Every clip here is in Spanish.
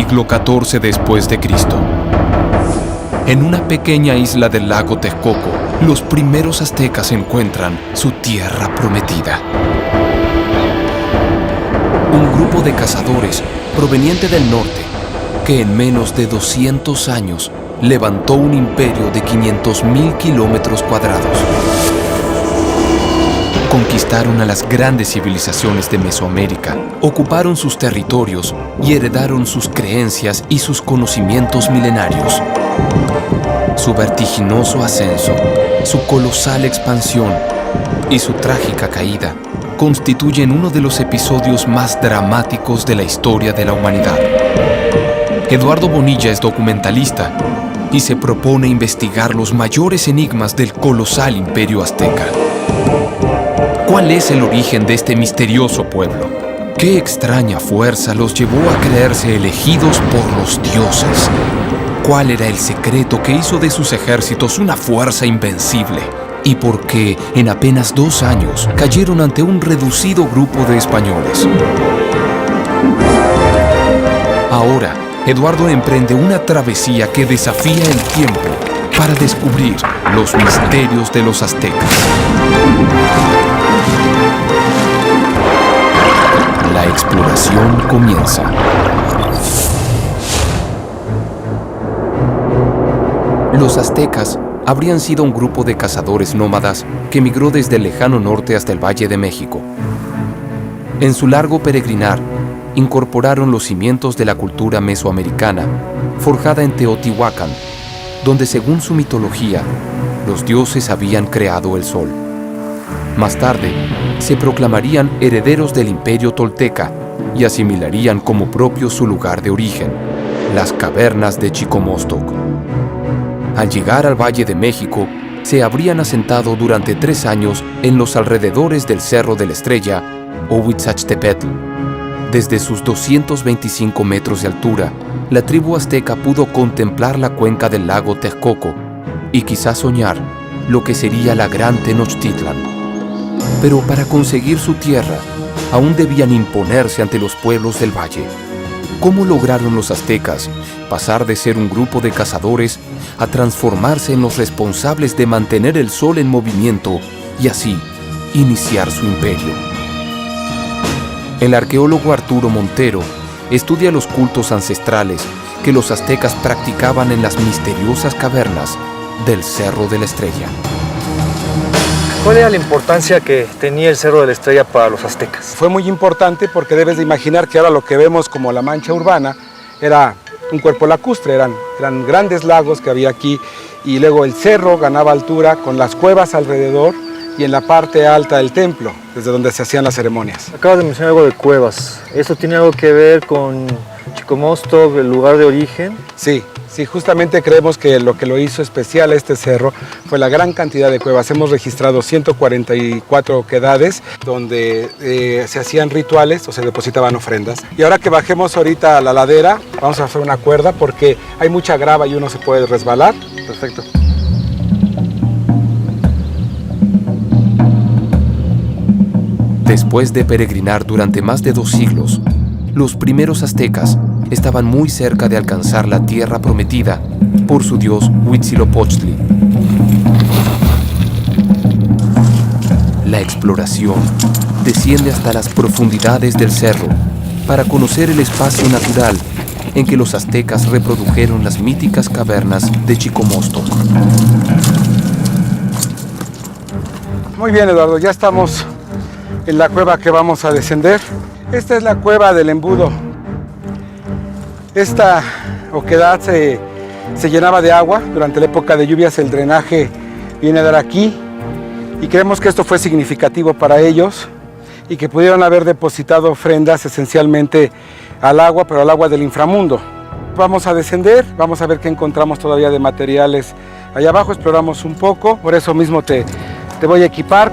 siglo XIV después de Cristo. En una pequeña isla del lago Texcoco, los primeros aztecas encuentran su tierra prometida. Un grupo de cazadores proveniente del norte, que en menos de 200 años levantó un imperio de 500.000 kilómetros cuadrados. Conquistaron a las grandes civilizaciones de Mesoamérica, ocuparon sus territorios y heredaron sus creencias y sus conocimientos milenarios. Su vertiginoso ascenso, su colosal expansión y su trágica caída constituyen uno de los episodios más dramáticos de la historia de la humanidad. Eduardo Bonilla es documentalista y se propone investigar los mayores enigmas del colosal imperio azteca. ¿Cuál es el origen de este misterioso pueblo? ¿Qué extraña fuerza los llevó a creerse elegidos por los dioses? ¿Cuál era el secreto que hizo de sus ejércitos una fuerza invencible? ¿Y por qué en apenas 2 años cayeron ante un reducido grupo de españoles? Ahora, Eduardo emprende una travesía que desafía el tiempo para descubrir los misterios de los aztecas. La exploración comienza. Los aztecas habrían sido un grupo de cazadores nómadas que migró desde el lejano norte hasta el Valle de México. En su largo peregrinar, incorporaron los cimientos de la cultura mesoamericana, forjada en Teotihuacán, donde según su mitología, los dioses habían creado el sol. Más tarde, se proclamarían herederos del imperio tolteca y asimilarían como propio su lugar de origen, las cavernas de Chicomostoc. Al llegar al Valle de México, se habrían asentado durante 3 años en los alrededores del Cerro de la Estrella o Huitzachtepetl. Desde sus 225 metros de altura, la tribu azteca pudo contemplar la cuenca del lago Texcoco y quizás soñar lo que sería la gran Tenochtitlan. Pero para conseguir su tierra, aún debían imponerse ante los pueblos del valle. ¿Cómo lograron los aztecas pasar de ser un grupo de cazadores a transformarse en los responsables de mantener el sol en movimiento y así iniciar su imperio? El arqueólogo Arturo Montero estudia los cultos ancestrales que los aztecas practicaban en las misteriosas cavernas del Cerro de la Estrella. ¿Cuál era la importancia que tenía el Cerro de la Estrella para los aztecas? Fue muy importante porque debes de imaginar que ahora lo que vemos como la mancha urbana era un cuerpo lacustre, eran grandes lagos que había aquí, y luego el cerro ganaba altura con las cuevas alrededor y en la parte alta del templo, desde donde se hacían las ceremonias. Acabas de mencionar algo de cuevas. ¿Eso tiene algo que ver con Chicomostoc, el lugar de origen? Sí, justamente creemos que lo hizo especial a este cerro fue la gran cantidad de cuevas. Hemos registrado 144 oquedades donde se hacían rituales o se depositaban ofrendas. Y ahora que bajemos ahorita a la ladera, vamos a hacer una cuerda porque hay mucha grava y uno se puede resbalar. Perfecto. Después de peregrinar durante más de 2 siglos, los primeros aztecas estaban muy cerca de alcanzar la tierra prometida por su dios Huitzilopochtli. La exploración desciende hasta las profundidades del cerro para conocer el espacio natural en que los aztecas reprodujeron las míticas cavernas de Chicomostoc. Muy bien, Eduardo, ya estamos en la cueva que vamos a descender. Esta es la cueva del embudo. Esta oquedad se llenaba de agua. Durante la época de lluvias el drenaje viene a dar aquí y creemos que esto fue significativo para ellos y que pudieron haber depositado ofrendas esencialmente al agua, pero al agua del inframundo. Vamos a descender, vamos a ver qué encontramos todavía de materiales allá abajo, exploramos un poco, por eso mismo te voy a equipar.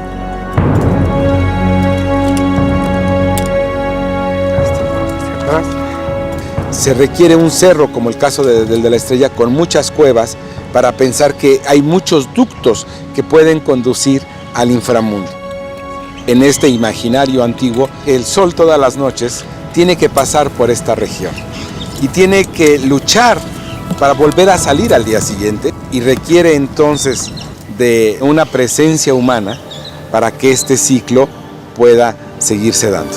Se requiere un cerro, como el caso del de la Estrella, con muchas cuevas para pensar que hay muchos ductos que pueden conducir al inframundo. En este imaginario antiguo, el sol todas las noches tiene que pasar por esta región. y tiene que luchar para volver a salir al día siguiente y requiere entonces de una presencia humana para que este ciclo pueda seguirse dando.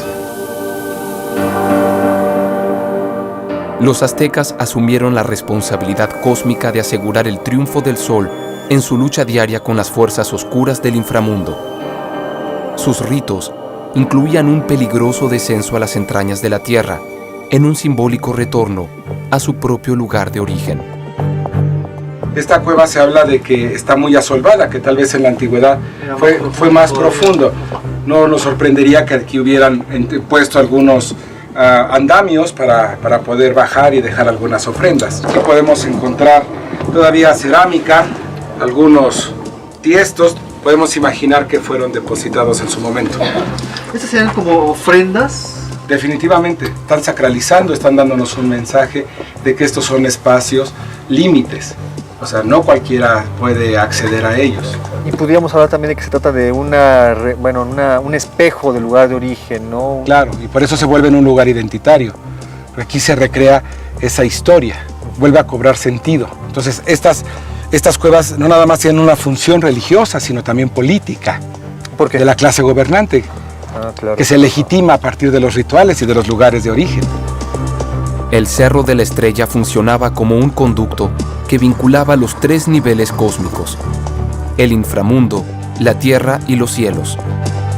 Los aztecas asumieron la responsabilidad cósmica de asegurar el triunfo del sol en su lucha diaria con las fuerzas oscuras del inframundo. Sus ritos incluían un peligroso descenso a las entrañas de la tierra, en un simbólico retorno a su propio lugar de origen. Esta cueva se habla de que está muy asolvada, que tal vez en la antigüedad fue más profundo. No nos sorprendería que aquí hubieran puesto algunos andamios para poder bajar y dejar algunas ofrendas. Aquí podemos encontrar todavía cerámica, algunos tiestos, podemos imaginar que fueron depositados en su momento. ¿Estas serían como ofrendas? Definitivamente, están sacralizando, están dándonos un mensaje de que estos son espacios límites. O sea, no cualquiera puede acceder a ellos. Y podríamos hablar también de que se trata de un espejo del lugar de origen, ¿no? Claro, y por eso se vuelve en un lugar identitario. Porque aquí se recrea esa historia, vuelve a cobrar sentido. Entonces, estas cuevas no nada más tienen una función religiosa, sino también política. ¿Por qué? De la clase gobernante, claro, que se legitima a partir de los rituales y de los lugares de origen. El Cerro de la Estrella funcionaba como un conducto que vinculaba los tres niveles cósmicos: el inframundo, la tierra y los cielos.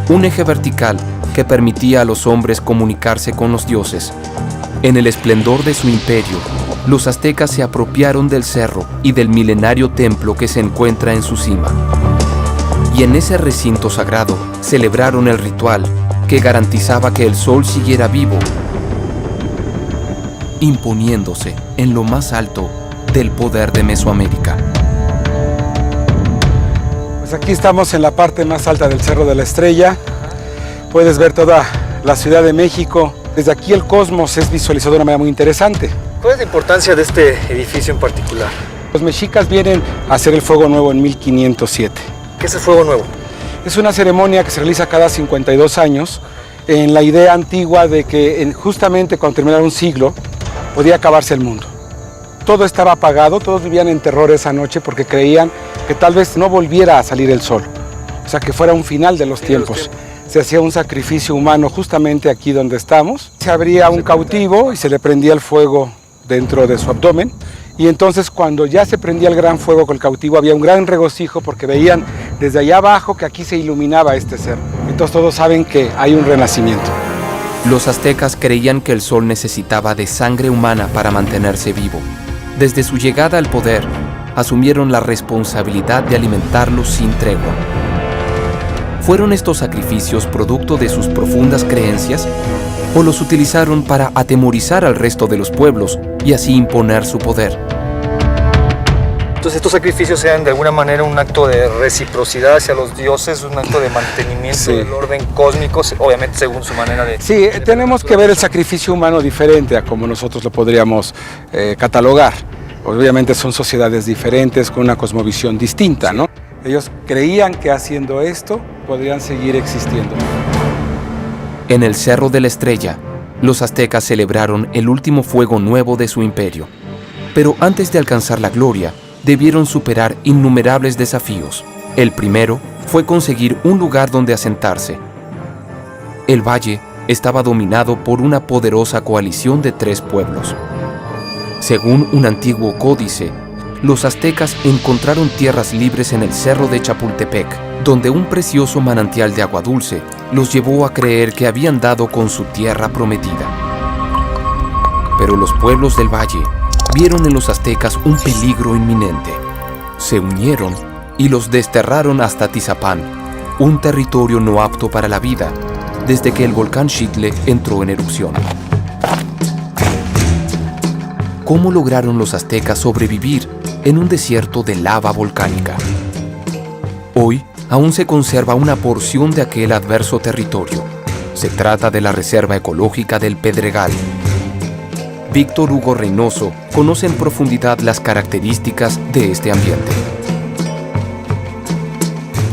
Un eje vertical que permitía a los hombres comunicarse con los dioses. En el esplendor de su imperio, los aztecas se apropiaron del cerro y del milenario templo que se encuentra en su cima. Y en ese recinto sagrado celebraron el ritual que garantizaba que el sol siguiera vivo, imponiéndose en lo más alto del poder de Mesoamérica. Pues aquí estamos en la parte más alta del Cerro de la Estrella. Puedes ver toda la Ciudad de México. Desde aquí el cosmos es visualizado de una manera muy interesante. ¿Cuál es la importancia de este edificio en particular? Los mexicas vienen a hacer el fuego nuevo en 1507. ¿Qué es el fuego nuevo? Es una ceremonia que se realiza cada 52 años en la idea antigua de que justamente cuando terminara un siglo podía acabarse el mundo. Todo estaba apagado, todos vivían en terror esa noche porque creían que tal vez no volviera a salir el sol, o sea, que fuera un final de los tiempos. Se hacía un sacrificio humano justamente aquí donde estamos. Se abría un cautivo y se le prendía el fuego dentro de su abdomen. Y entonces cuando ya se prendía el gran fuego con el cautivo había un gran regocijo porque veían desde allá abajo que aquí se iluminaba este ser. Entonces todos saben que hay un renacimiento. Los aztecas creían que el sol necesitaba de sangre humana para mantenerse vivo. Desde su llegada al poder, asumieron la responsabilidad de alimentarlos sin tregua. ¿Fueron estos sacrificios producto de sus profundas creencias o los utilizaron para atemorizar al resto de los pueblos y así imponer su poder? Entonces estos sacrificios eran de alguna manera un acto de reciprocidad hacia los dioses, un acto de mantenimiento del orden cósmico, obviamente según su manera de... Sí, tenemos que ver el sacrificio humano diferente a como nosotros lo podríamos catalogar. Obviamente son sociedades diferentes con una cosmovisión distinta, ¿no? Ellos creían que haciendo esto podrían seguir existiendo. En el Cerro de la Estrella, los aztecas celebraron el último fuego nuevo de su imperio. Pero antes de alcanzar la gloria, debieron superar innumerables desafíos. El primero fue conseguir un lugar donde asentarse. El valle estaba dominado por una poderosa coalición de 3 pueblos. Según un antiguo códice, los aztecas encontraron tierras libres en el Cerro de Chapultepec, donde un precioso manantial de agua dulce los llevó a creer que habían dado con su tierra prometida. Pero los pueblos del valle vieron en los aztecas un peligro inminente. Se unieron y los desterraron hasta Tizapán, un territorio no apto para la vida, desde que el volcán Xitle entró en erupción. ¿Cómo lograron los aztecas sobrevivir en un desierto de lava volcánica? Hoy aún se conserva una porción de aquel adverso territorio. Se trata de la Reserva Ecológica del Pedregal. Víctor Hugo Reynoso conoce en profundidad las características de este ambiente.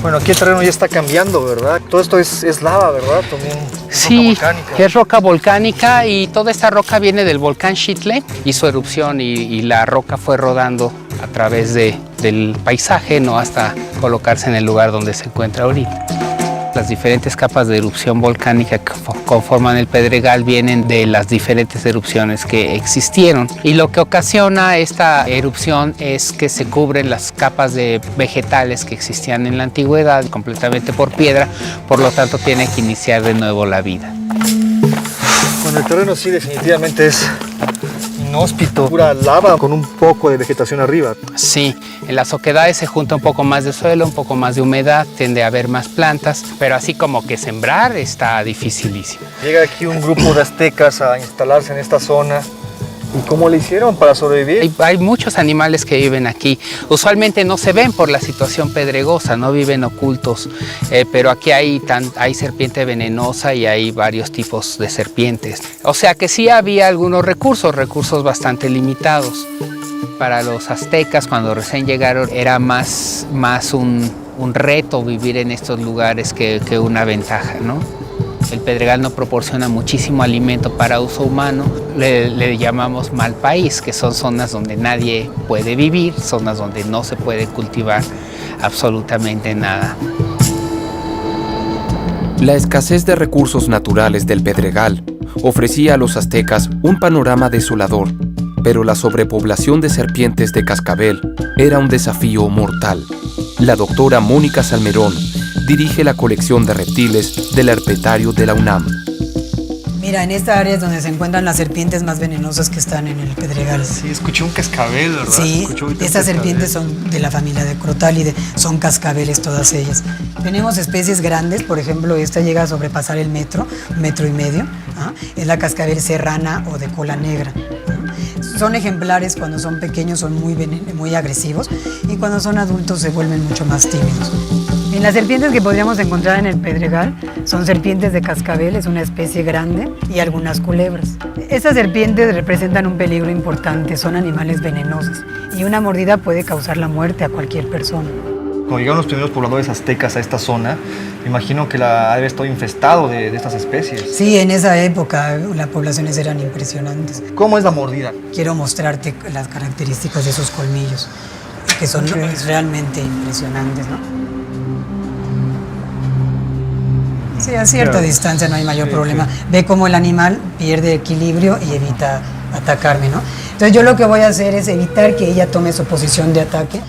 Bueno, aquí el terreno ya está cambiando, ¿verdad? Todo esto es lava, ¿verdad? También Sí, roca volcánica. es roca volcánica y toda esta roca viene del volcán Xitle, hizo erupción y la roca fue rodando a través del paisaje, ¿no? Hasta colocarse en el lugar donde se encuentra ahorita. Las diferentes capas de erupción volcánica que conforman el Pedregal vienen de las diferentes erupciones que existieron. Y lo que ocasiona esta erupción es que se cubren las capas de vegetales que existían en la antigüedad completamente por piedra, por lo tanto tiene que iniciar de nuevo la vida. Bueno, el terreno sí definitivamente es inhóspito, pura lava con un poco de vegetación arriba. Sí, en las oquedades se junta un poco más de suelo, un poco más de humedad, tiende a haber más plantas, pero así como que sembrar está dificilísimo. Llega aquí un grupo de aztecas a instalarse en esta zona. ¿Y cómo le hicieron para sobrevivir? Hay muchos animales que viven aquí. Usualmente no se ven por la situación pedregosa, no viven ocultos, pero aquí hay serpiente venenosa y hay varios tipos de serpientes. O sea que sí había algunos recursos bastante limitados. Para los aztecas, cuando recién llegaron, era más un reto vivir en estos lugares que una ventaja, ¿no? El Pedregal no proporciona muchísimo alimento para uso humano. Le llamamos mal país, que son zonas donde nadie puede vivir, zonas donde no se puede cultivar absolutamente nada. La escasez de recursos naturales del Pedregal ofrecía a los aztecas un panorama desolador, pero la sobrepoblación de serpientes de cascabel era un desafío mortal. La doctora Mónica Salmerón dirige la colección de reptiles del herpetario de la UNAM. Mira, en esta área es donde se encuentran las serpientes más venenosas que están en el Pedregal. Sí, escuché un cascabel, ¿verdad? Sí, estas serpientes son de la familia de Crotálide, son cascabeles todas ellas. Tenemos especies grandes, por ejemplo, esta llega a sobrepasar el metro y medio. Es la cascabel serrana o de cola negra. Son ejemplares, cuando son pequeños son muy agresivos y cuando son adultos se vuelven mucho más tímidos. En las serpientes que podríamos encontrar en el Pedregal son serpientes de cascabel, es una especie grande, y algunas culebras. Estas serpientes representan un peligro importante, son animales venenosos y una mordida puede causar la muerte a cualquier persona. Cuando llegaron los primeros pobladores aztecas a esta zona, me imagino que ha de haber estado infestado de estas especies. Sí, en esa época las poblaciones eran impresionantes. ¿Cómo es la mordida? Quiero mostrarte las características de esos colmillos, que son realmente impresionantes, ¿no? Sí, a cierta distancia no hay mayor problema. Ve cómo el animal pierde equilibrio y evita atacarme, ¿no? Entonces yo lo que voy a hacer es evitar que ella tome su posición de ataque.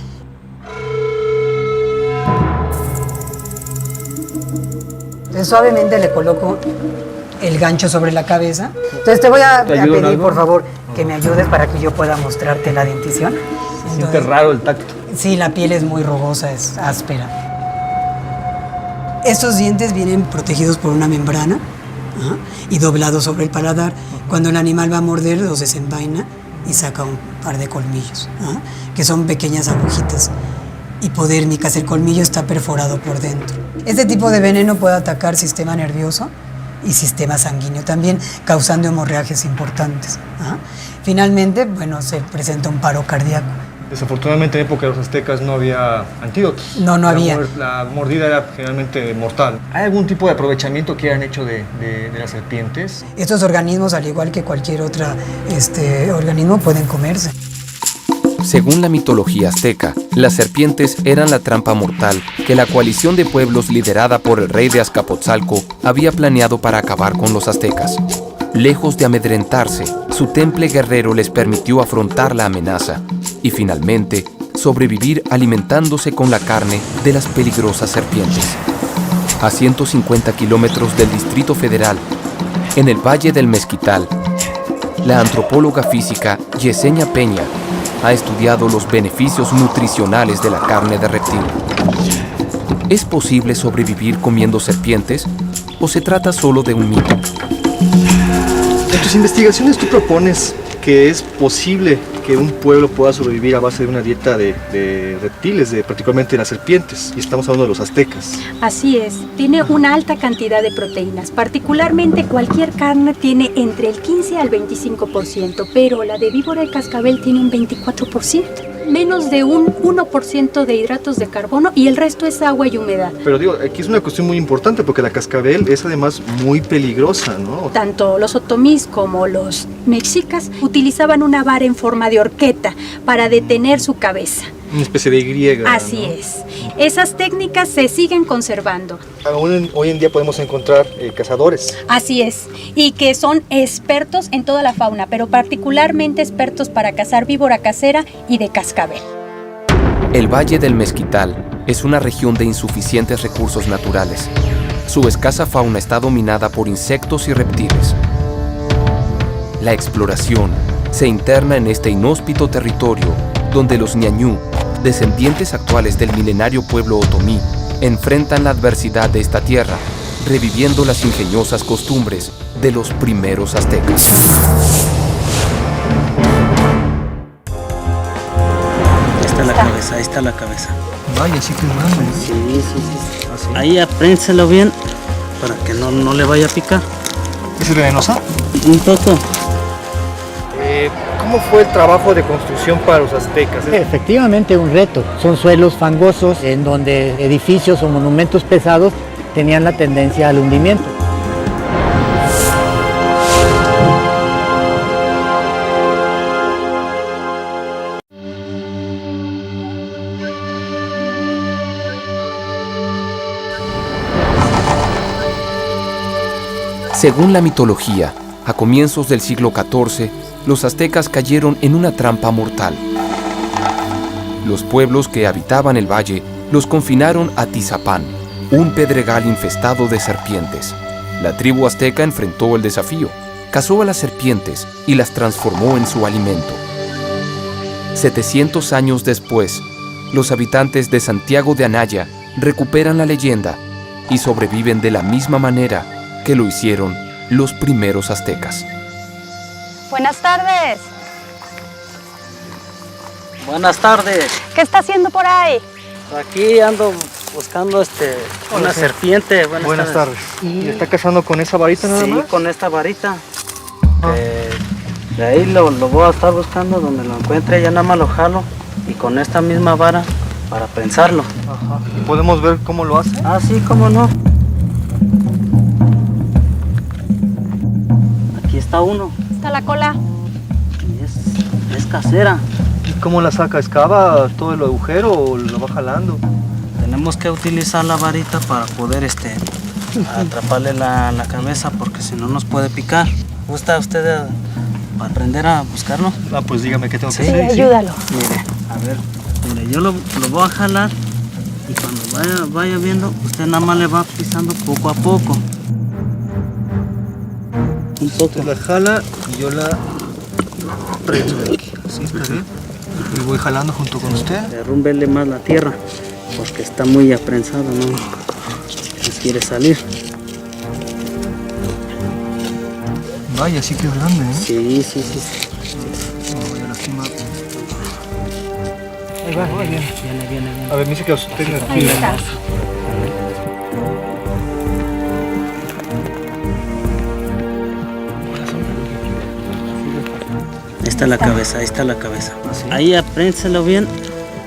Entonces suavemente le coloco el gancho sobre la cabeza. Entonces te voy a pedir, por favor, que me ayudes para que yo pueda mostrarte la dentición. Se siente raro el tacto. Sí, la piel es muy rugosa, es áspera. Estos dientes vienen protegidos por una membrana y doblados sobre el paladar. Cuando el animal va a morder, los desenvaina y saca un par de colmillos, que son pequeñas agujitas hipodérmicas. El colmillo está perforado por dentro. Este tipo de veneno puede atacar sistema nervioso y sistema sanguíneo también, causando hemorragias importantes. Finalmente, bueno, se presenta un paro cardíaco. Desafortunadamente en época de los aztecas no había antídotos. No había. La mordida era generalmente mortal. ¿Hay algún tipo de aprovechamiento que hayan hecho de las serpientes? Estos organismos, al igual que cualquier otro organismo, pueden comerse. Según la mitología azteca, las serpientes eran la trampa mortal que la coalición de pueblos liderada por el rey de Azcapotzalco había planeado para acabar con los aztecas. Lejos de amedrentarse, su temple guerrero les permitió afrontar la amenaza y finalmente sobrevivir alimentándose con la carne de las peligrosas serpientes. A 150 kilómetros del Distrito Federal, en el Valle del Mezquital, la antropóloga física Yesenia Peña ha estudiado los beneficios nutricionales de la carne de reptil. ¿Es posible sobrevivir comiendo serpientes o se trata solo de un mito? En tus investigaciones tú propones que es posible que un pueblo pueda sobrevivir a base de una dieta de reptiles, particularmente de las serpientes, y estamos hablando de los aztecas. Así es, tiene una alta cantidad de proteínas, particularmente cualquier carne tiene entre el 15 al 25%, pero la de víbora y cascabel tiene un 24%. menos de un 1% de hidratos de carbono y el resto es agua y humedad. Pero digo, aquí es una cuestión muy importante porque la cascabel es además muy peligrosa, ¿no? Tanto los otomís como los mexicas utilizaban una vara en forma de horqueta para detener su cabeza. Una especie de Y. Así ¿no? es. Esas técnicas se siguen conservando. Aún hoy en día podemos encontrar cazadores. Así es. Y que son expertos en toda la fauna, pero particularmente expertos para cazar víbora casera y de cascabel. El Valle del Mezquital es una región de insuficientes recursos naturales. Su escasa fauna está dominada por insectos y reptiles. La exploración se interna en este inhóspito territorio donde los ñañú, descendientes actuales del milenario pueblo otomí, enfrentan la adversidad de esta tierra, reviviendo las ingeniosas costumbres de los primeros aztecas. Ahí está la cabeza. Vaya, sí que es grande. Sí. Ahí aprénselo bien para que no le vaya a picar. ¿Es venenosa? Un poco. ¿Cómo fue el trabajo de construcción para los aztecas? Efectivamente un reto. Son suelos fangosos en donde edificios o monumentos pesados tenían la tendencia al hundimiento. Según la mitología, a comienzos del siglo XIV, los aztecas cayeron en una trampa mortal. Los pueblos que habitaban el valle los confinaron a Tizapán, un pedregal infestado de serpientes. La tribu azteca enfrentó el desafío, cazó a las serpientes y las transformó en su alimento. 700 años después, los habitantes de Santiago de Anaya recuperan la leyenda y sobreviven de la misma manera que lo hicieron los primeros aztecas. Buenas tardes. Buenas tardes. ¿Qué está haciendo por ahí? Aquí ando buscando una serpiente. Buenas tardes. ¿Y está cazando con esa varita nada Sí, más? con esta varita. De ahí lo voy a estar buscando, donde lo encuentre, ya nada más lo jalo y con esta misma vara para prensarlo. Ajá. ¿Podemos ver cómo lo hace? Ah, sí, cómo no. Aquí está uno. Está la cola. Y es casera. ¿Y cómo la saca? ¿Excava todo el agujero o lo va jalando? Tenemos que utilizar la varita para poder atraparle la cabeza, porque si no nos puede picar. ¿Gusta usted aprender a buscarlo? Ah, pues dígame qué tengo que Sí, hacer. Ayúdalo. Mire, a ver, mire, yo lo voy a jalar y cuando vaya viendo, usted nada más le va pisando poco a poco. Un poco. Usted la jala y yo la prenso de aquí. ¿Sí está bien? Y voy jalando junto con usted. Derrúmbele más la tierra, porque está muy aprensado, ¿no? Nos quiere salir. Vaya, sí que es grande, ¿eh? Sí. No voy a lastimar. Ahí va, bien. Viene. A ver, me dice que usted tenga aquí. Ahí está. Ahí está la cabeza. Ahí aprénselo bien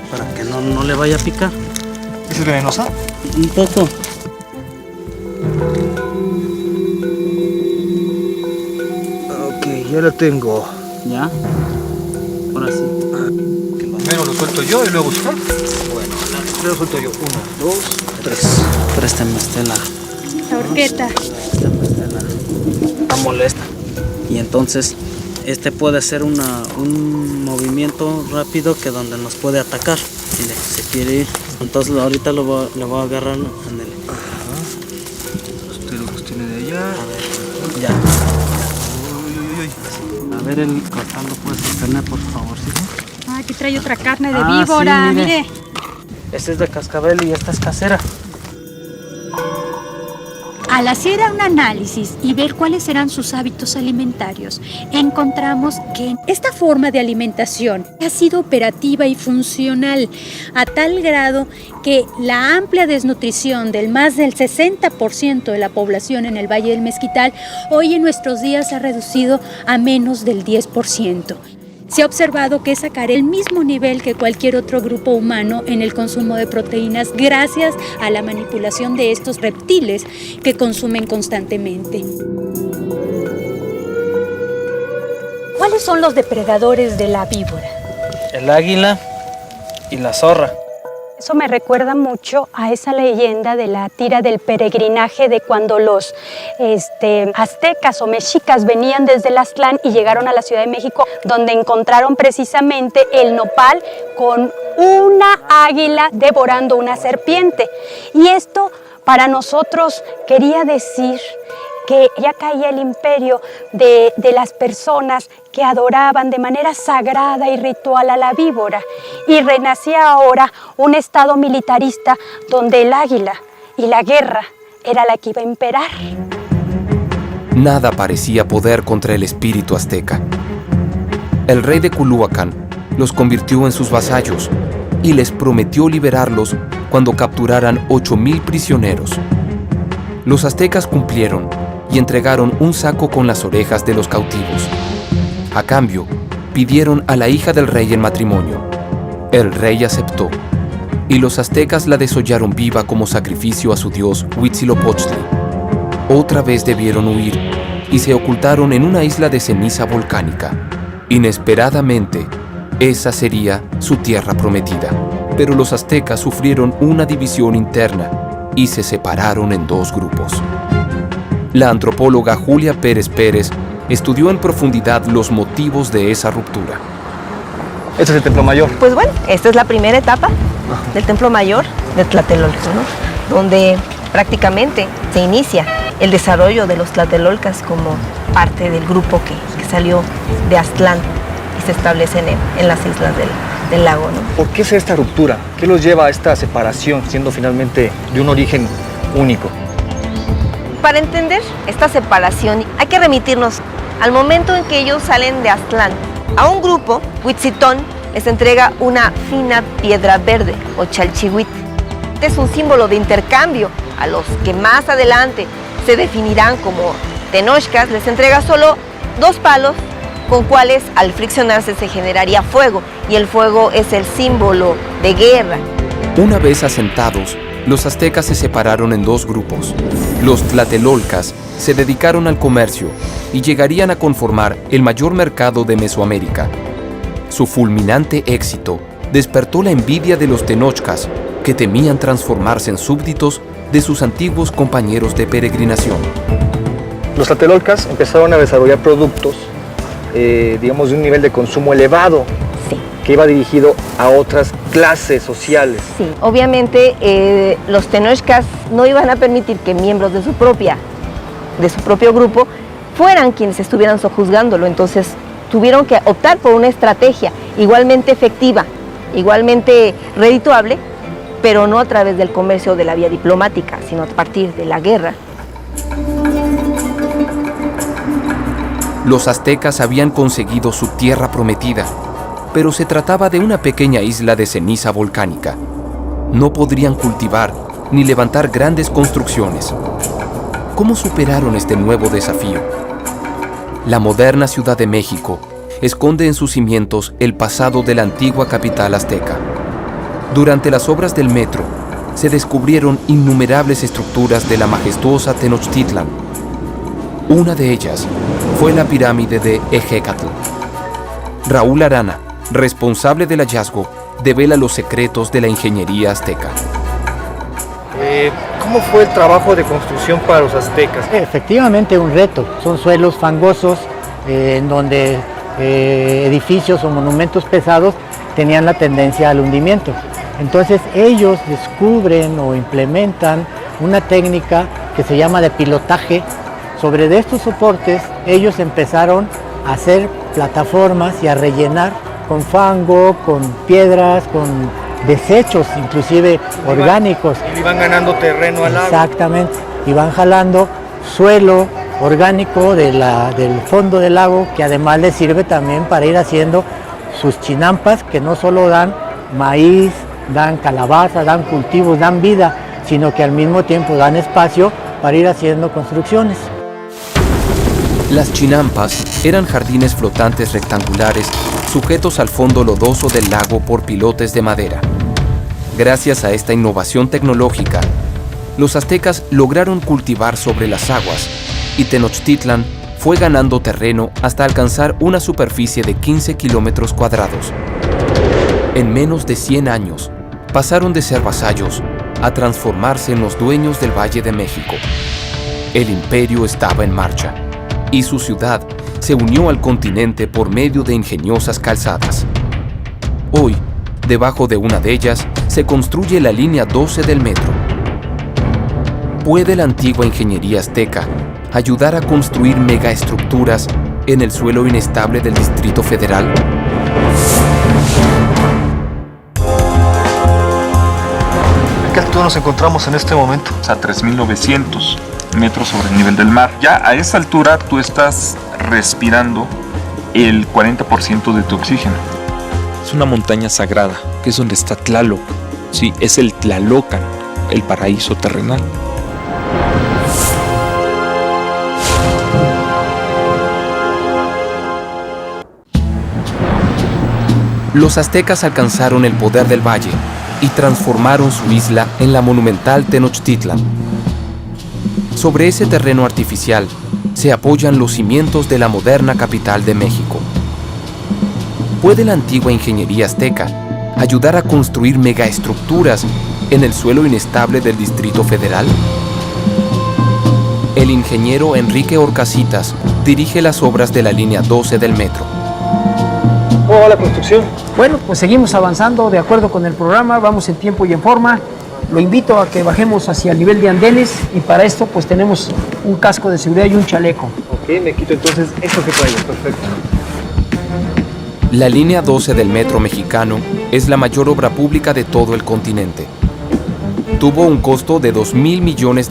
para que no le vaya a picar. ¿Es venenosa? Un poco. Ok, ya la tengo. ¿Ya? Ahora sí. Primero lo suelto yo y luego usted. Bueno, primero lo suelto yo. 1, 2, 3. Préstame usted La horqueta. Está molesta. Y entonces puede hacer un movimiento rápido que donde nos puede atacar si se quiere ir. Entonces ahorita lo voy a agarrar. Ándale. Usted lo sostiene de allá. A ver, ya. A ver, el cortando puede sostener, por favor, ¿sí? Ah, aquí trae otra carne de Ah, víbora, sí, mire. mire. Este es de cascabel y esta es casera. Al hacer un análisis y ver cuáles serán sus hábitos alimentarios, encontramos que esta forma de alimentación ha sido operativa y funcional a tal grado que la amplia desnutrición del más del 60% de la población en el Valle del Mezquital hoy en nuestros días ha reducido a menos del 10%. Se ha observado que es sacar el mismo nivel que cualquier otro grupo humano en el consumo de proteínas gracias a la manipulación de estos reptiles que consumen constantemente. ¿Cuáles son los depredadores de la víbora? El águila y la zorra. Eso me recuerda mucho a esa leyenda de la tira del peregrinaje de cuando los aztecas o mexicas venían desde el Aztlán y llegaron a la Ciudad de México, donde encontraron precisamente el nopal con una águila devorando una serpiente. Y esto para nosotros quería decir que ya caía el imperio de las personas que adoraban de manera sagrada y ritual a la víbora, y renacía ahora un estado militarista donde el águila y la guerra era la que iba a imperar. Nada parecía poder contra el espíritu azteca. El rey de Culhuacán los convirtió en sus vasallos y les prometió liberarlos cuando capturaran 8,000 prisioneros. Los aztecas cumplieron y entregaron un saco con las orejas de los cautivos. A cambio, pidieron a la hija del rey en matrimonio. El rey aceptó, y los aztecas la desollaron viva como sacrificio a su dios Huitzilopochtli. Otra vez debieron huir y se ocultaron en una isla de ceniza volcánica. Inesperadamente, esa sería su tierra prometida. Pero los aztecas sufrieron una división interna y se separaron en 2 grupos. La antropóloga Julia Pérez Pérez estudió en profundidad los motivos de esa ruptura. Este es el Templo Mayor. Pues bueno, esta es la primera etapa del Templo Mayor de Tlatelolco, ¿no? Donde prácticamente se inicia el desarrollo de los tlatelolcas como parte del grupo que salió de Aztlán y se establecen en las islas del lago, ¿no? ¿Por qué es esta ruptura? ¿Qué los lleva a esta separación, siendo finalmente de un origen único? Para entender esta separación hay que remitirnos al momento en que ellos salen de Aztlán. A un grupo, Huitzitón, les entrega una fina piedra verde o chalchihuit. Este es un símbolo de intercambio. A los que más adelante se definirán como tenochcas, les entrega solo 2 palos con cuales al friccionarse se generaría fuego, y el fuego es el símbolo de guerra. Una vez asentados, los aztecas se separaron en 2 grupos. Los tlatelolcas se dedicaron al comercio y llegarían a conformar el mayor mercado de Mesoamérica. Su fulminante éxito despertó la envidia de los tenochcas, que temían transformarse en súbditos de sus antiguos compañeros de peregrinación. Los tlatelolcas empezaron a desarrollar productos, digamos, de un nivel de consumo elevado, Sí. que iba dirigido a otras clases sociales. Sí, obviamente los tenochcas no iban a permitir que miembros de su propio grupo fueran quienes estuvieran sojuzgándolo, entonces tuvieron que optar por una estrategia igualmente efectiva, igualmente redituable, pero no a través del comercio de la vía diplomática, sino a partir de la guerra. Los aztecas habían conseguido su tierra prometida, pero se trataba de una pequeña isla de ceniza volcánica. No podrían cultivar ni levantar grandes construcciones. ¿Cómo superaron este nuevo desafío? La moderna Ciudad de México esconde en sus cimientos el pasado de la antigua capital azteca. Durante las obras del metro, se descubrieron innumerables estructuras de la majestuosa Tenochtitlan. Una de ellas fue la pirámide de Ejecatl. Raúl Arana, responsable del hallazgo, devela los secretos de la ingeniería azteca. ¿Cómo fue el trabajo de construcción para los aztecas? Efectivamente un reto, son suelos fangosos en donde edificios o monumentos pesados tenían la tendencia al hundimiento. Entonces ellos descubren o implementan una técnica que se llama de pilotaje. Sobre de estos soportes ellos empezaron a hacer plataformas y a rellenar con fango, con piedras, con desechos inclusive orgánicos. Y van ganando terreno al agua. Exactamente, y van jalando suelo orgánico del fondo del lago, que además les sirve también para ir haciendo sus chinampas, que no solo dan maíz, dan calabaza, dan cultivos, dan vida, sino que al mismo tiempo dan espacio para ir haciendo construcciones. Las chinampas eran jardines flotantes rectangulares sujetos al fondo lodoso del lago por pilotes de madera. Gracias a esta innovación tecnológica, los aztecas lograron cultivar sobre las aguas y Tenochtitlan fue ganando terreno hasta alcanzar una superficie de 15 kilómetros cuadrados. En menos de 100 años, pasaron de ser vasallos a transformarse en los dueños del Valle de México. El imperio estaba en marcha y su ciudad se unió al continente por medio de ingeniosas calzadas. Hoy, debajo de una de ellas, se construye la línea 12 del metro. ¿Puede la antigua ingeniería azteca ayudar a construir megaestructuras en el suelo inestable del Distrito Federal? ¿A qué altura nos encontramos en este momento? A 3.900 metros sobre el nivel del mar. Ya a esa altura tú estás respirando el 40% de tu oxígeno. Es una montaña sagrada, que es donde está Tlaloc. Sí, es el Tlalocan, el paraíso terrenal. Los aztecas alcanzaron el poder del valle y transformaron su isla en la monumental Tenochtitlan. Sobre ese terreno artificial se apoyan los cimientos de la moderna capital de México. ¿Puede la antigua ingeniería azteca ayudar a construir megaestructuras en el suelo inestable del Distrito Federal? El ingeniero Enrique Orcasitas dirige las obras de la línea 12 del metro. ¿Cómo va la construcción? Bueno, pues seguimos avanzando de acuerdo con el programa, vamos en tiempo y en forma. Lo invito a que bajemos hacia el nivel de andenes y para esto pues tenemos un casco de seguridad y un chaleco. Ok, me quito entonces esto que traigo, perfecto. La línea 12 del metro mexicano es la mayor obra pública de todo el continente. Tuvo un costo de $2,000 millones.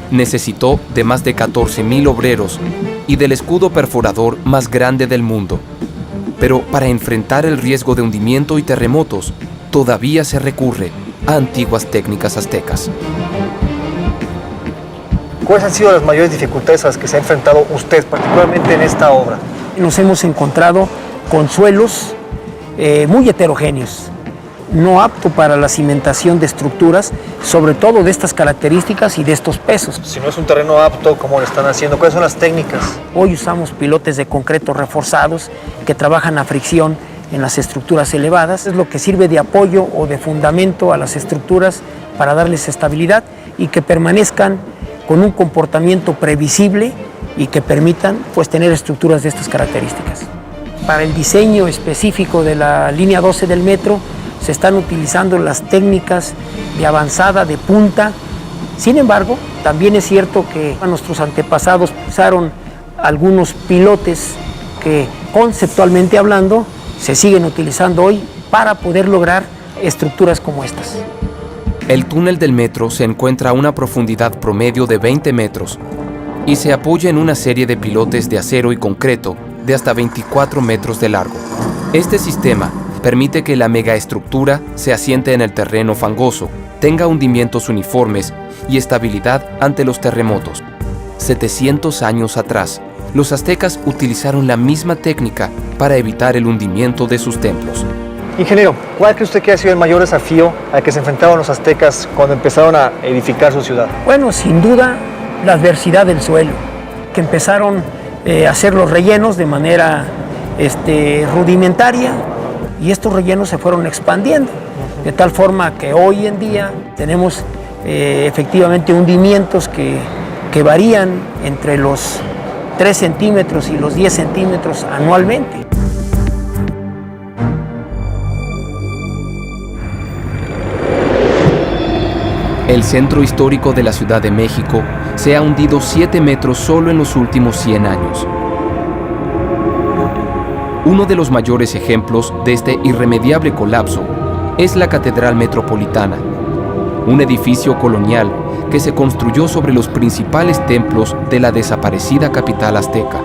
Necesitó de más de 14,000 obreros y del escudo perforador más grande del mundo. Pero para enfrentar el riesgo de hundimiento y terremotos, todavía se recurre a antiguas técnicas aztecas. ¿Cuáles han sido las mayores dificultades a las que se ha enfrentado usted, particularmente en esta obra? Nos hemos encontrado con suelos muy heterogéneos, no apto para la cimentación de estructuras, sobre todo de estas características y de estos pesos. Si no es un terreno apto, ¿cómo lo están haciendo? ¿Cuáles son las técnicas? Hoy usamos pilotes de concreto reforzados que trabajan a fricción en las estructuras elevadas. Es lo que sirve de apoyo o de fundamento a las estructuras para darles estabilidad y que permanezcan con un comportamiento previsible y que permitan pues, tener estructuras de estas características. Para el diseño específico de la línea 12 del metro se están utilizando las técnicas de avanzada, de punta. Sin embargo, también es cierto que nuestros antepasados usaron algunos pilotes que conceptualmente hablando se siguen utilizando hoy para poder lograr estructuras como estas. El túnel del metro se encuentra a una profundidad promedio de 20 metros y se apoya en una serie de pilotes de acero y concreto de hasta 24 metros de largo. Este sistema permite que la megaestructura se asiente en el terreno fangoso, tenga hundimientos uniformes y estabilidad ante los terremotos. 700 años atrás, los aztecas utilizaron la misma técnica para evitar el hundimiento de sus templos. Ingeniero, ¿cuál cree usted que ha sido el mayor desafío al que se enfrentaron los aztecas cuando empezaron a edificar su ciudad? Bueno, sin duda, la adversidad del suelo, que empezaron a hacer los rellenos de manera rudimentaria y estos rellenos se fueron expandiendo, de tal forma que hoy en día tenemos efectivamente hundimientos que varían entre los 3 centímetros y los 10 centímetros anualmente. El centro histórico de la Ciudad de México se ha hundido 7 metros solo en los últimos 100 años. Uno de los mayores ejemplos de este irremediable colapso es la Catedral Metropolitana, un edificio colonial que se construyó sobre los principales templos de la desaparecida capital azteca.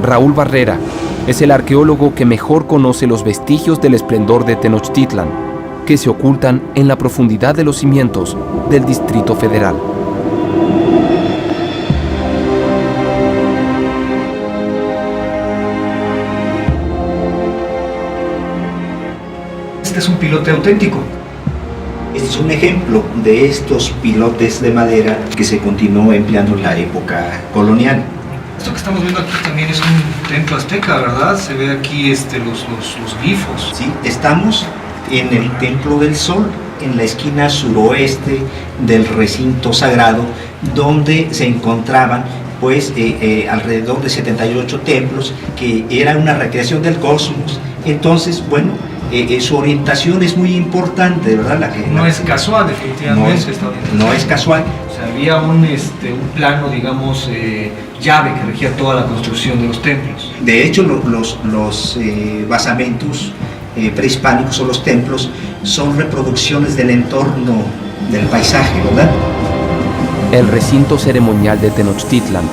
Raúl Barrera es el arqueólogo que mejor conoce los vestigios del esplendor de Tenochtitlan que se ocultan en la profundidad de los cimientos del Distrito Federal. Este es un pilote auténtico. Este es un ejemplo de estos pilotes de madera que se continuó empleando en la época colonial. Esto que estamos viendo aquí también es un templo azteca, ¿verdad? Se ve aquí los glifos. Sí, estamos en el Templo del Sol, en la esquina suroeste del recinto sagrado, donde se encontraban pues alrededor de 78 templos, que era una recreación del cosmos. Entonces, bueno, su orientación es muy importante, ¿verdad? No es casual, definitivamente. No es casual. O sea, había un plano, digamos, llave que regía toda la construcción de los templos. De hecho, los basamentos prehispánicos o los templos son reproducciones del entorno del paisaje, ¿verdad? El recinto ceremonial de Tenochtitlan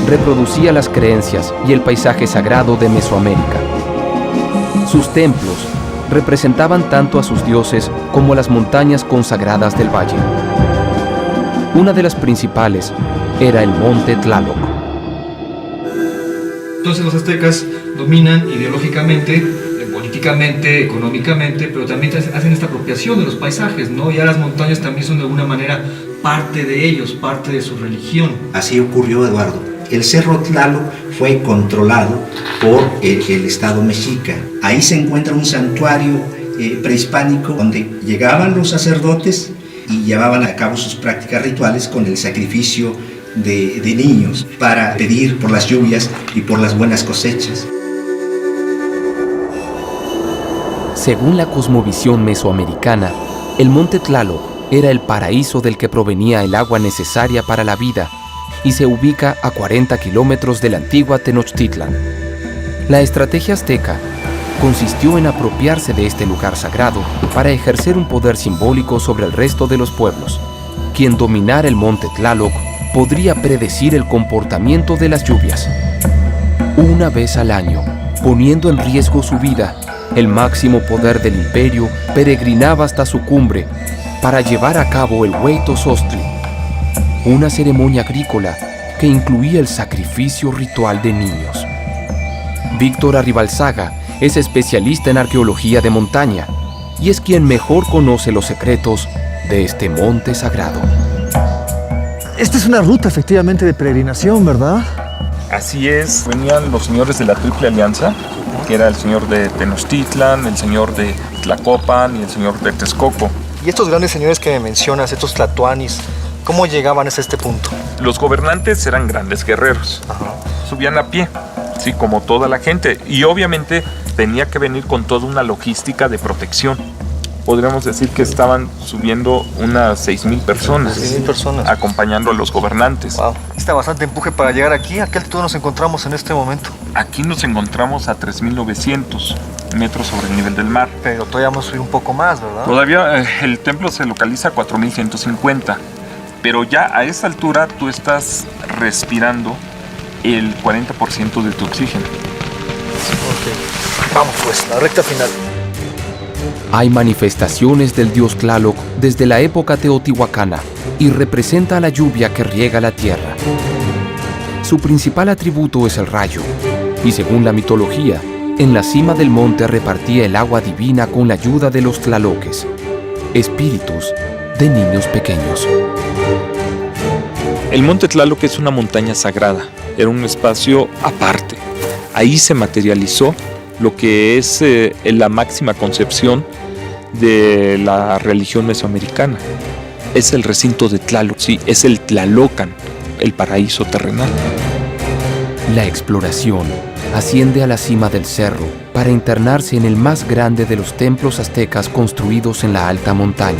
reproducía las creencias y el paisaje sagrado de Mesoamérica. Sus templos representaban tanto a sus dioses como a las montañas consagradas del valle. Una de las principales era el Monte Tlaloc. Entonces los aztecas dominan ideológicamente, políticamente, económicamente, pero también hacen esta apropiación de los paisajes, ¿no? Ya las montañas también son de alguna manera parte de ellos, parte de su religión. Así ocurrió, Eduardo. El Cerro Tlaloc fue controlado por el Estado mexica. Ahí se encuentra un santuario prehispánico donde llegaban los sacerdotes y llevaban a cabo sus prácticas rituales con el sacrificio de niños para pedir por las lluvias y por las buenas cosechas. Según la cosmovisión mesoamericana, el Monte Tlaloc era el paraíso del que provenía el agua necesaria para la vida y se ubica a 40 kilómetros de la antigua Tenochtitlan. La estrategia azteca consistió en apropiarse de este lugar sagrado para ejercer un poder simbólico sobre el resto de los pueblos. Quien dominara el Monte Tlaloc podría predecir el comportamiento de las lluvias. Una vez al año, poniendo en riesgo su vida, el máximo poder del imperio peregrinaba hasta su cumbre para llevar a cabo el Hueytozostli, una ceremonia agrícola que incluía el sacrificio ritual de niños. Víctor Arribalzaga es especialista en arqueología de montaña y es quien mejor conoce los secretos de este monte sagrado. Esta es una ruta efectivamente de peregrinación, ¿verdad? Así es, venían los señores de la Triple Alianza, que era el señor de Tenochtitlan, el señor de Tlacopan y el señor de Texcoco. Y estos grandes señores que me mencionas, estos tlatoanis, ¿cómo llegaban hasta este punto? Los gobernantes eran grandes guerreros. Subían a pie, sí, como toda la gente. Y obviamente tenía que venir con toda una logística de protección. Podríamos decir que estaban subiendo unas 6,000 personas. 6,000 personas. Acompañando a los gobernantes. Wow. Está bastante empuje para llegar aquí. ¿A qué altitud nos encontramos en este momento? Aquí nos encontramos a 3,900 metros sobre el nivel del mar. Pero todavía vamos a subir un poco más, ¿verdad? Todavía el templo se localiza a 4,150. Pero ya a esa altura tú estás respirando el 40% de tu oxígeno. Ok. Vamos pues, la recta final. Hay manifestaciones del dios Tlaloc desde la época teotihuacana y representa la lluvia que riega la tierra. Su principal atributo es el rayo, y según la mitología, en la cima del monte repartía el agua divina con la ayuda de los tlaloques, espíritus de niños pequeños. El Monte Tlaloc es una montaña sagrada, era un espacio aparte. Ahí se materializó lo que es la máxima concepción de la religión mesoamericana. Es el recinto de Tlaloc, sí, es el Tlalocan, el paraíso terrenal. La exploración asciende a la cima del cerro para internarse en el más grande de los templos aztecas construidos en la alta montaña.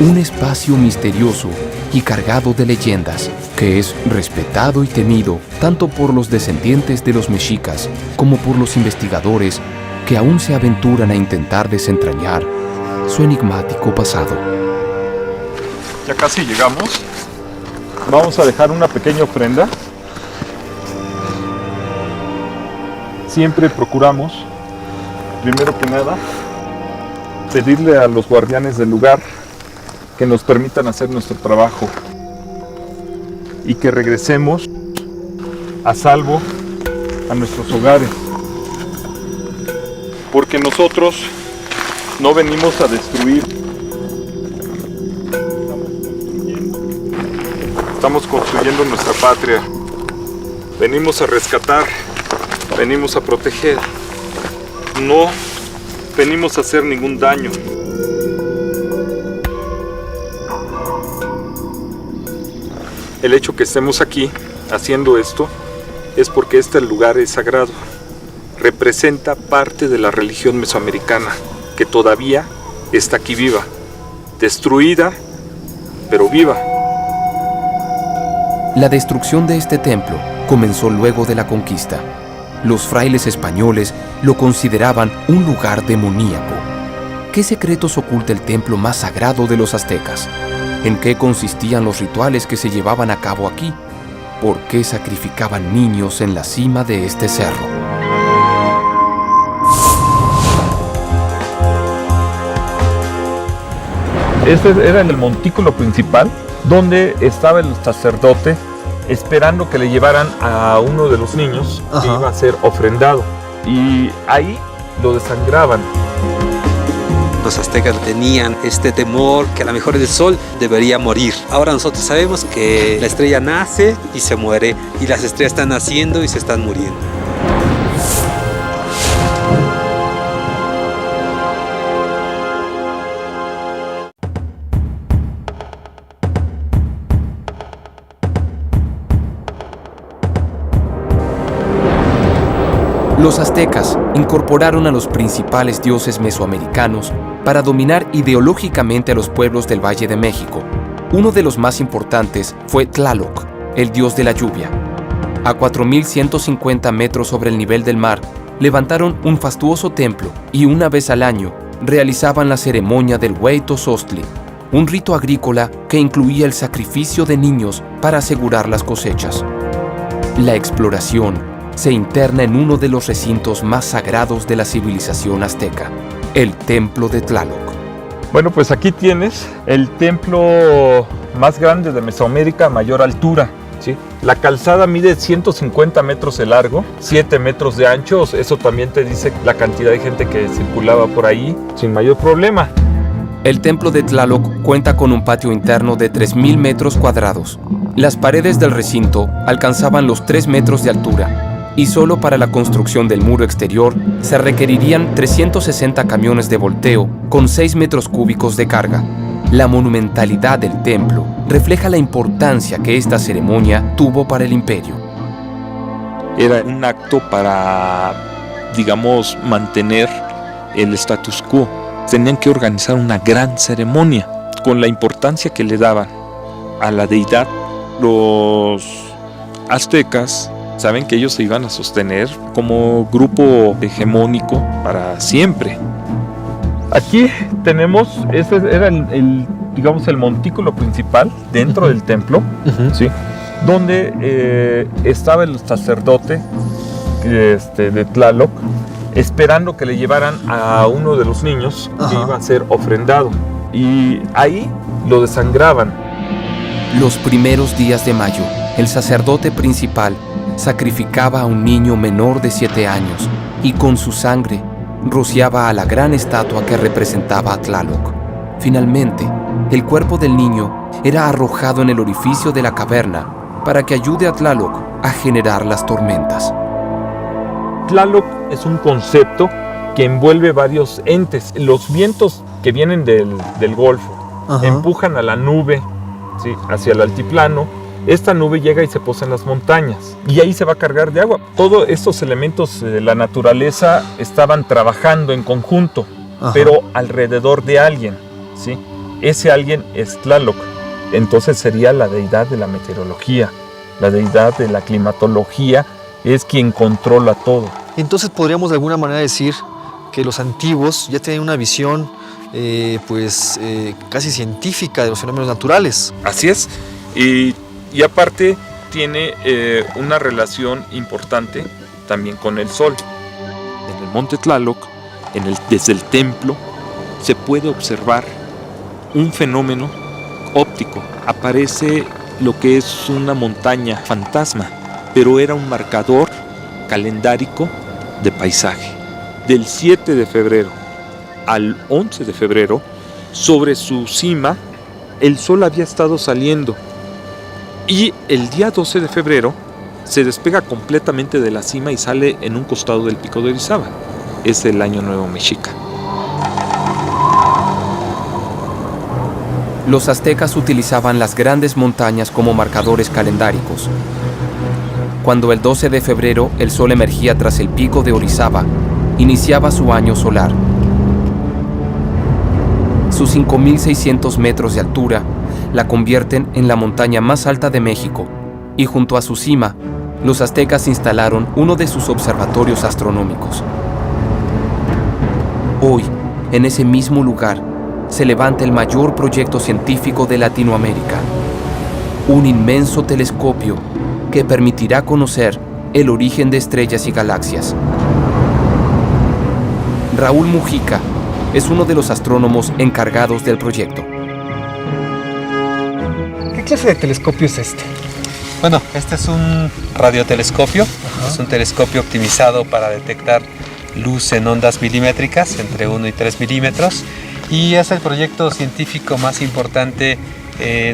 Un espacio misterioso y cargado de leyendas, que es respetado y temido tanto por los descendientes de los mexicas como por los investigadores que aún se aventuran a intentar desentrañar su enigmático pasado. Ya casi llegamos. Vamos a dejar una pequeña ofrenda. Siempre procuramos, primero que nada, pedirle a los guardianes del lugar que nos permitan hacer nuestro trabajo y que regresemos a salvo a nuestros hogares. Porque nosotros no venimos a destruir. Estamos construyendo nuestra patria. Venimos a rescatar, venimos a proteger. No venimos a hacer ningún daño. El hecho que estemos aquí haciendo esto es porque este lugar es sagrado. Representa parte de la religión mesoamericana que todavía está aquí viva, destruida, pero viva. La destrucción de este templo comenzó luego de la conquista. Los frailes españoles lo consideraban un lugar demoníaco. ¿Qué secretos oculta el templo más sagrado de los aztecas? ¿En qué consistían los rituales que se llevaban a cabo aquí? ¿Por qué sacrificaban niños en la cima de este cerro? Este era el montículo principal, donde estaba el sacerdote esperando que le llevaran a uno de los niños que iba a ser ofrendado. Y ahí lo desangraban. Los aztecas tenían este temor que a lo mejor el sol debería morir. Ahora nosotros sabemos que la estrella nace y se muere, y las estrellas están naciendo y se están muriendo. Los aztecas incorporaron a los principales dioses mesoamericanos para dominar ideológicamente a los pueblos del Valle de México. Uno de los más importantes fue Tlaloc, el dios de la lluvia. A 4.150 metros sobre el nivel del mar, levantaron un fastuoso templo y una vez al año realizaban la ceremonia del Hueytozostli, un rito agrícola que incluía el sacrificio de niños para asegurar las cosechas. La exploración se interna en uno de los recintos más sagrados de la civilización azteca, el Templo de Tlaloc. Bueno, pues aquí tienes el templo más grande de Mesoamérica a mayor altura. ¿Sí? La calzada mide 150 metros de largo, 7 metros de ancho. Eso también te dice la cantidad de gente que circulaba por ahí sin mayor problema. El Templo de Tlaloc cuenta con un patio interno de 3.000 metros cuadrados. Las paredes del recinto alcanzaban los 3 metros de altura, y solo para la construcción del muro exterior se requerirían 360 camiones de volteo con 6 metros cúbicos de carga. La monumentalidad del templo refleja la importancia que esta ceremonia tuvo para el imperio. Era un acto para, digamos, mantener el status quo. Tenían que organizar una gran ceremonia con la importancia que le daban a la deidad. Los aztecas saben que ellos se iban a sostener como grupo hegemónico para siempre. Aquí tenemos, este era digamos, el montículo principal dentro del templo, ¿sí? Donde estaba el sacerdote de Tlaloc esperando que le llevaran a uno de los niños que iba a ser ofrendado. Y ahí lo desangraban. Los primeros días de mayo, el sacerdote principal sacrificaba a un niño menor de 7 años y con su sangre rociaba a la gran estatua que representaba a Tlaloc. Finalmente, el cuerpo del niño era arrojado en el orificio de la caverna para que ayude a Tlaloc a generar las tormentas. Tlaloc es un concepto que envuelve varios entes. Los vientos que vienen del Golfo empujan a la nube, ¿sí?, hacia el altiplano. Esta nube llega y se posa en las montañas y ahí se va a cargar de agua. Todos estos elementos de la naturaleza estaban trabajando en conjunto, pero alrededor de alguien, ¿sí? Ese alguien es Tlaloc. Entonces sería la deidad de la meteorología, la deidad de la climatología, es quien controla todo. Entonces podríamos de alguna manera decir que los antiguos ya tenían una visión casi científica de los fenómenos naturales. Así es. Y aparte tiene una relación importante también con el sol. En el monte Tlaloc, desde el templo, se puede observar un fenómeno óptico. Aparece lo que es una montaña fantasma, pero era un marcador calendárico de paisaje. Del 7 de febrero al 11 de febrero, sobre su cima, el sol había estado saliendo. Y el día 12 de febrero se despega completamente de la cima y sale en un costado del pico de Orizaba. Es el Año Nuevo Mexica. Los aztecas utilizaban las grandes montañas como marcadores calendáricos. Cuando el 12 de febrero el sol emergía tras el pico de Orizaba, iniciaba su año solar. Sus 5.600 metros de altura la convierten en la montaña más alta de México, y junto a su cima, los aztecas instalaron uno de sus observatorios astronómicos. Hoy, en ese mismo lugar, se levanta el mayor proyecto científico de Latinoamérica, un inmenso telescopio que permitirá conocer el origen de estrellas y galaxias. Raúl Mujica es uno de los astrónomos encargados del proyecto. ¿Qué clase de telescopio es este? Bueno, este es un radiotelescopio. Es un telescopio optimizado para detectar luz en ondas milimétricas, entre 1 y 3 milímetros. Y es el proyecto científico más importante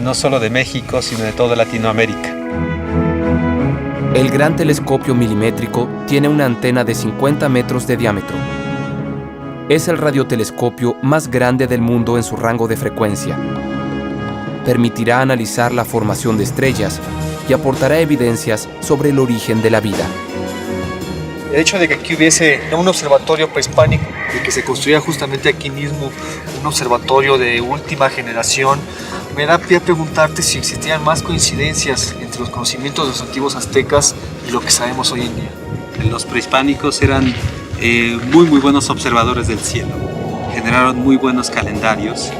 no solo de México, sino de toda Latinoamérica. El gran telescopio milimétrico tiene una antena de 50 metros de diámetro. Es el radiotelescopio más grande del mundo en su rango de frecuencia. Permitirá analizar la formación de estrellas y aportará evidencias sobre el origen de la vida. El hecho de que aquí hubiese un observatorio prehispánico, de que se construya justamente aquí mismo un observatorio de última generación, me da pie a preguntarte si existían más coincidencias entre los conocimientos de los antiguos aztecas y lo que sabemos hoy en día. Los prehispánicos eran muy buenos observadores del cielo. Generaron muy buenos calendarios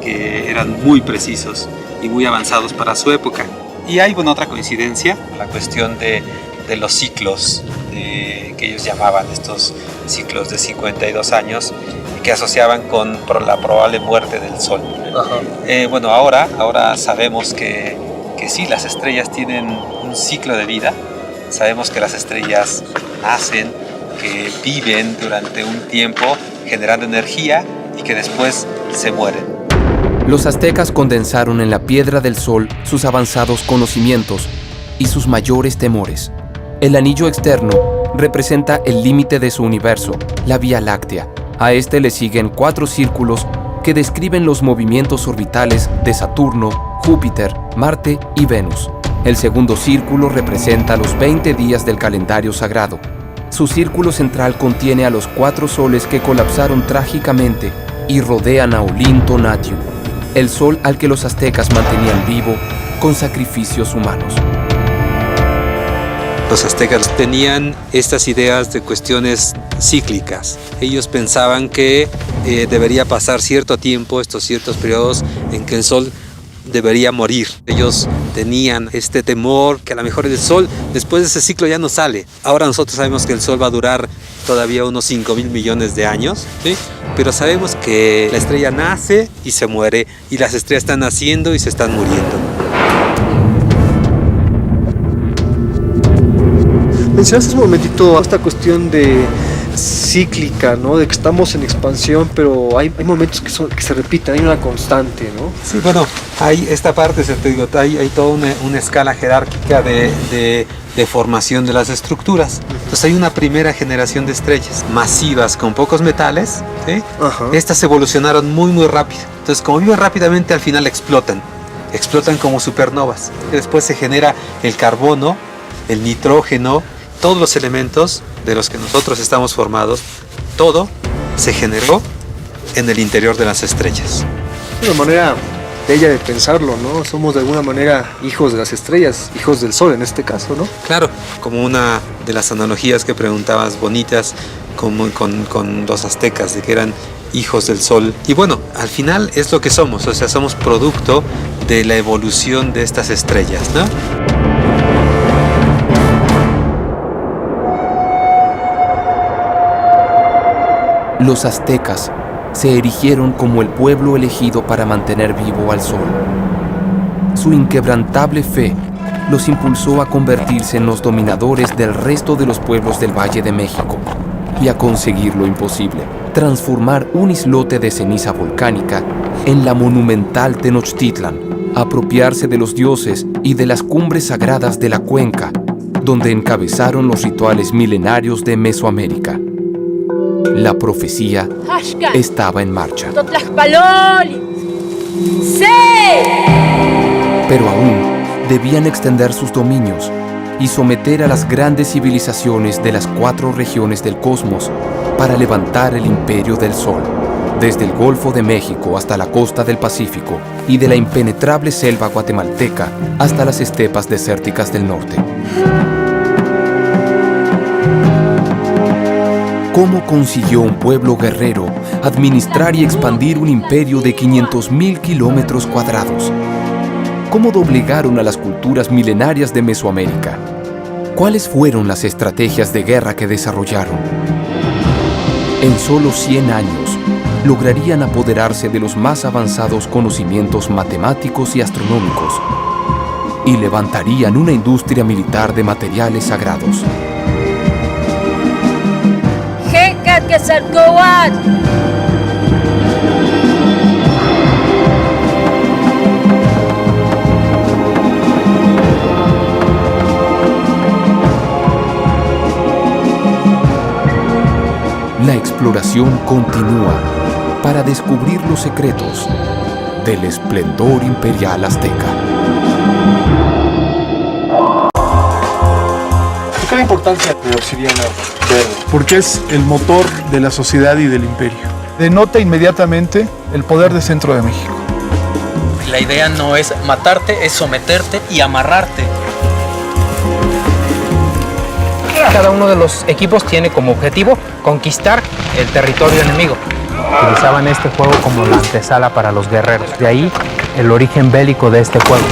que eran muy precisos y muy avanzados para su época. Y hay otra coincidencia, la cuestión de los ciclos que ellos llamaban estos ciclos de 52 años que asociaban con la probable muerte del sol. Ahora sabemos que sí, las estrellas tienen un ciclo de vida. Sabemos que las estrellas nacen, que viven durante un tiempo generando energía y que después se mueren. Los aztecas condensaron en la piedra del sol sus avanzados conocimientos y sus mayores temores. El anillo externo representa el límite de su universo, la Vía Láctea. A este le siguen 4 círculos que describen los movimientos orbitales de Saturno, Júpiter, Marte y Venus. El segundo círculo representa los 20 días del calendario sagrado. Su círculo central contiene a los 4 soles que colapsaron trágicamente y rodean a Olinto Natium, el sol al que los aztecas mantenían vivo con sacrificios humanos. Los aztecas tenían estas ideas de cuestiones cíclicas. Ellos pensaban que debería pasar cierto tiempo, estos ciertos periodos en que el sol debería morir. Ellos tenían este temor que a lo mejor el sol después de ese ciclo ya no sale. Ahora nosotros sabemos que el sol va a durar todavía unos 5.000 millones de años, ¿sí? Pero sabemos que la estrella nace y se muere, y las estrellas están naciendo y se están muriendo. Mencionaste un momentito esta cuestión de cíclica, ¿no? De que estamos en expansión, pero hay momentos que se repiten, hay una constante, ¿no? Sí, bueno, hay esta parte, hay toda una escala jerárquica de formación de las estructuras. Entonces hay una primera generación de estrellas masivas con pocos metales, ¿sí? Estas evolucionaron muy rápido. Entonces, como viven rápidamente, al final explotan como supernovas. Después se genera el carbono, el nitrógeno, todos los elementos de los que nosotros estamos formados, todo se generó en el interior de las estrellas. Es una manera bella de pensarlo, ¿no? Somos de alguna manera hijos de las estrellas, hijos del sol en este caso, ¿no? Claro, como una de las analogías que preguntabas bonitas con los aztecas, de que eran hijos del sol. Y bueno, al final es lo que somos, o sea, somos producto de la evolución de estas estrellas, ¿no? Los aztecas se erigieron como el pueblo elegido para mantener vivo al sol. Su inquebrantable fe los impulsó a convertirse en los dominadores del resto de los pueblos del Valle de México y a conseguir lo imposible, transformar un islote de ceniza volcánica en la monumental Tenochtitlan, apropiarse de los dioses y de las cumbres sagradas de la cuenca, donde encabezaron los rituales milenarios de Mesoamérica. La profecía estaba en marcha. Pero aún debían extender sus dominios y someter a las grandes civilizaciones de las 4 regiones del cosmos para levantar el imperio del Sol, desde el Golfo de México hasta la costa del Pacífico y de la impenetrable selva guatemalteca hasta las estepas desérticas del norte. ¿Cómo consiguió un pueblo guerrero administrar y expandir un imperio de 500,000 kilómetros cuadrados? ¿Cómo doblegaron a las culturas milenarias de Mesoamérica? ¿Cuáles fueron las estrategias de guerra que desarrollaron? En solo 100 años, lograrían apoderarse de los más avanzados conocimientos matemáticos y astronómicos y levantarían una industria militar de materiales sagrados. La exploración continúa para descubrir los secretos del esplendor imperial azteca. ¿Por qué la importancia de la obsidiana verde? Porque es el motor de la sociedad y del imperio. Denota inmediatamente el poder de Centro de México. La idea no es matarte, es someterte y amarrarte. Cada uno de los equipos tiene como objetivo conquistar el territorio enemigo. Utilizaban este juego como la antesala para los guerreros. De ahí el origen bélico de este juego.